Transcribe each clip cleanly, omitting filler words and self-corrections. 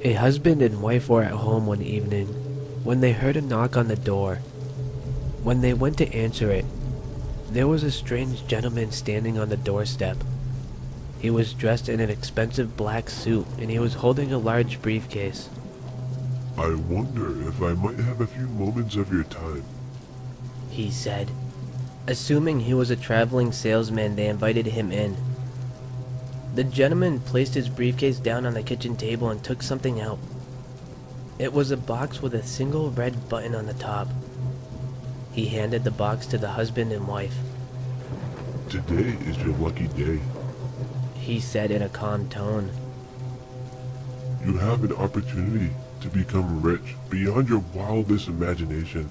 A husband and wife were at home one evening when they heard a knock on the door. When they went to answer it, there was a strange gentleman standing on the doorstep. He was dressed in an expensive black suit and he was holding a large briefcase. "I wonder if I might have a few moments of your time," he said. Assuming he was a traveling salesman, they invited him in. The gentleman placed his briefcase down on the kitchen table and took something out. It was a box with a single red button on the top. He handed the box to the husband and wife. "Today is your lucky day. He said in a calm tone. You have an opportunity to become rich beyond your wildest imagination.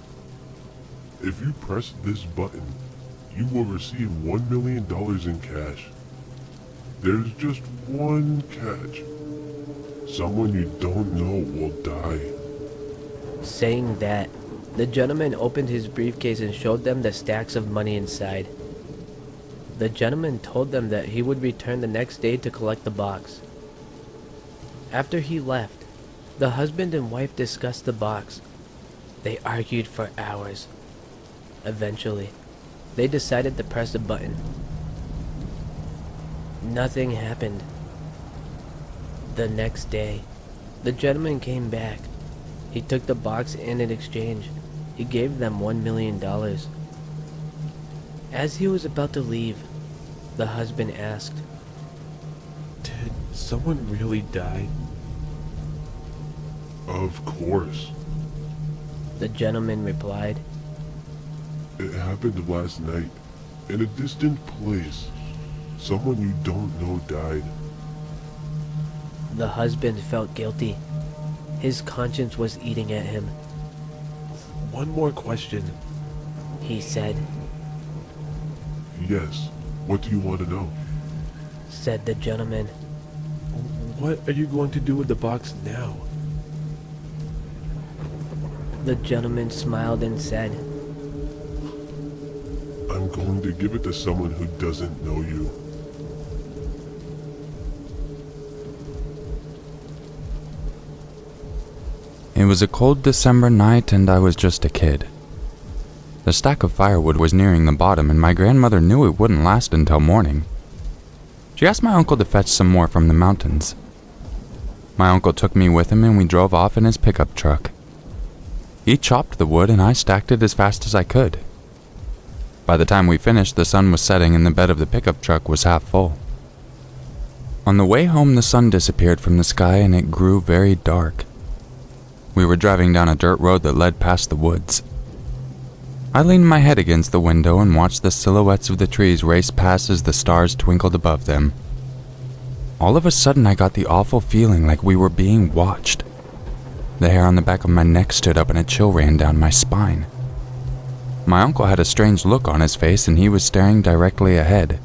If you press this button, you will receive $1 million in cash. There's just one catch. Someone you don't know will die." Saying that, the gentleman opened his briefcase and showed them the stacks of money inside. The gentleman told them that he would return the next day to collect the box. After he left, the husband and wife discussed the box. They argued for hours. Eventually, they decided to press a button. Nothing happened. The next day, the gentleman came back. He took the box and in exchange, he gave them $1 million. As he was about to leave, the husband asked, "Did someone really die?" "Of course. the gentleman replied. It happened last night, in a distant place. Someone you don't know died." The husband felt guilty. His conscience was eating at him. "One more question." He said, "Yes, what do you want to know?" said the gentleman. "What are you going to do with the box now?" The gentleman smiled and said, "I'm going to give it to someone who doesn't know you." It was a cold December night and I was just a kid. The stack of firewood was nearing the bottom and my grandmother knew it wouldn't last until morning. She asked my uncle to fetch some more from the mountains. My uncle took me with him and we drove off in his pickup truck. He chopped the wood and I stacked it as fast as I could. By the time we finished, the sun was setting and the bed of the pickup truck was half full. On the way home, the sun disappeared from the sky and it grew very dark. We were driving down a dirt road that led past the woods. I leaned my head against the window and watched the silhouettes of the trees race past as the stars twinkled above them. All of a sudden, I got the awful feeling like we were being watched. The hair on the back of my neck stood up and a chill ran down my spine. My uncle had a strange look on his face and he was staring directly ahead.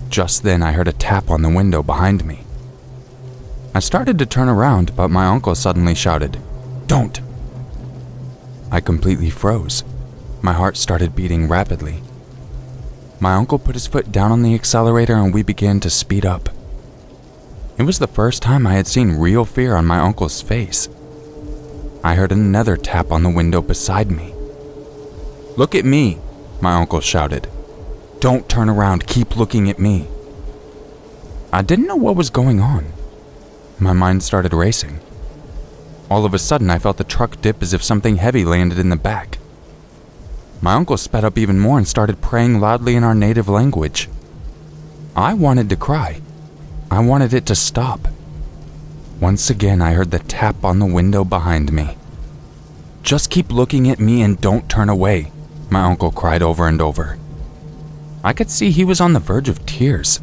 Just then, I heard a tap on the window behind me. I started to turn around, but my uncle suddenly shouted, "Don't!" I completely froze. My heart started beating rapidly. My uncle put his foot down on the accelerator and we began to speed up. It was the first time I had seen real fear on my uncle's face. I heard another tap on the window beside me. "Look at me," my uncle shouted. "Don't turn around, keep looking at me." I didn't know what was going on. My mind started racing. All of a sudden, I felt the truck dip as if something heavy landed in the back. My uncle sped up even more and started praying loudly in our native language. I wanted to cry. I wanted it to stop. Once again, I heard the tap on the window behind me. "Just keep looking at me and don't turn away," my uncle cried over and over. I could see he was on the verge of tears.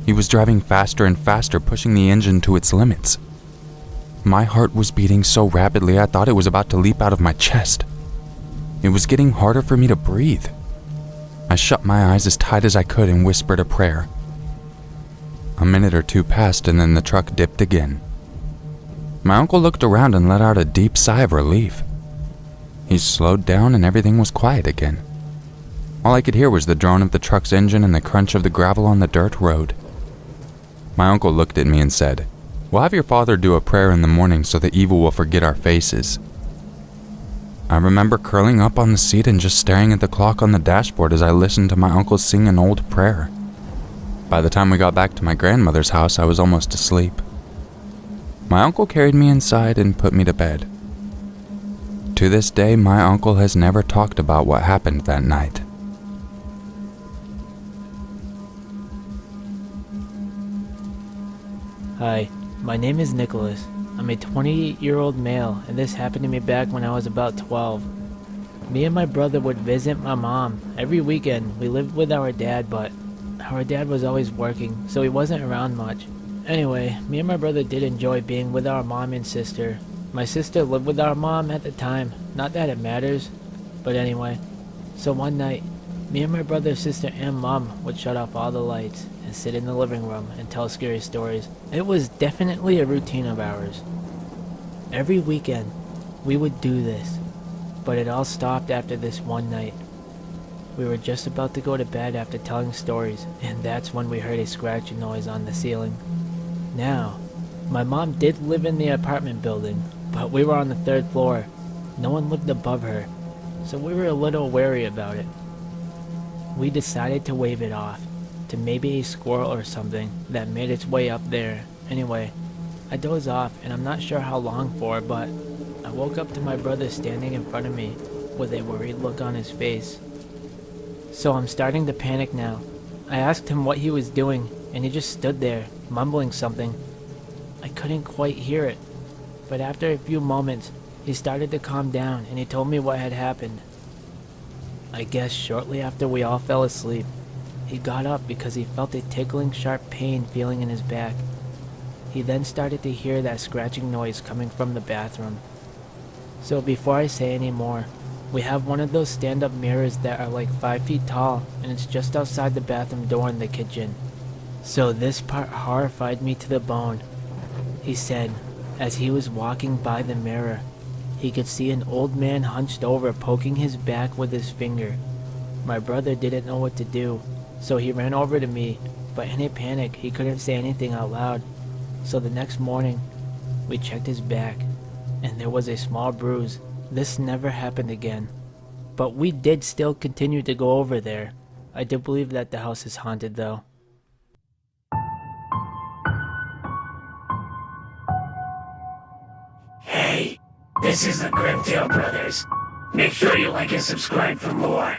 He was driving faster and faster, pushing the engine to its limits. My heart was beating so rapidly I thought it was about to leap out of my chest. It was getting harder for me to breathe. I shut my eyes as tight as I could and whispered a prayer. A minute or two passed and then the truck dipped again. My uncle looked around and let out a deep sigh of relief. He slowed down and everything was quiet again. All I could hear was the drone of the truck's engine and the crunch of the gravel on the dirt road. My uncle looked at me and said, We'll have your father do a prayer in the morning so the evil will forget our faces. I remember curling up on the seat and just staring at the clock on the dashboard as I listened to my uncle sing an old prayer. By the time we got back to my grandmother's house, I was almost asleep. My uncle carried me inside and put me to bed. To this day, my uncle has never talked about what happened that night. Hi, my name is Nicholas. I'm a 28-year-old male, and this happened to me back when I was about 12. Me and my brother would visit my mom every weekend. We lived with our dad, but our dad was always working, so he wasn't around much. Anyway, me and my brother did enjoy being with our mom and sister. My sister lived with our mom at the time, not that it matters, but anyway. So one night, me and my brother, sister, and mom would shut off all the lights and sit in the living room and tell scary stories. It was definitely a routine of ours. Every weekend, we would do this, but it all stopped after this one night. We were just about to go to bed after telling stories, and that's when we heard a scratching noise on the ceiling. Now, my mom did live in the apartment building, but we were on the 3rd floor. No one lived above her, so we were a little wary about it. We decided to wave it off to maybe a squirrel or something that made its way up there. Anyway, I dozed off and I'm not sure how long for, but I woke up to my brother standing in front of me with a worried look on his face. So I'm starting to panic now. I asked him what he was doing and he just stood there, mumbling something. I couldn't quite hear it, but after a few moments, he started to calm down and he told me what had happened. I guess shortly after we all fell asleep, he got up because he felt a tickling sharp pain feeling in his back. He then started to hear that scratching noise coming from the bathroom. So before I say any more, we have one of those stand-up mirrors that are like 5 feet tall, and it's just outside the bathroom door in the kitchen. So this part horrified me to the bone. He said, as he was walking by the mirror, he could see an old man hunched over poking his back with his finger. My brother didn't know what to do, so he ran over to me, but in a panic he couldn't say anything out loud. So the next morning, we checked his back, and there was a small bruise. This never happened again. But we did still continue to go over there. I do believe that the house is haunted though. Hey, this is the Grimtail Brothers. Make sure you like and subscribe for more.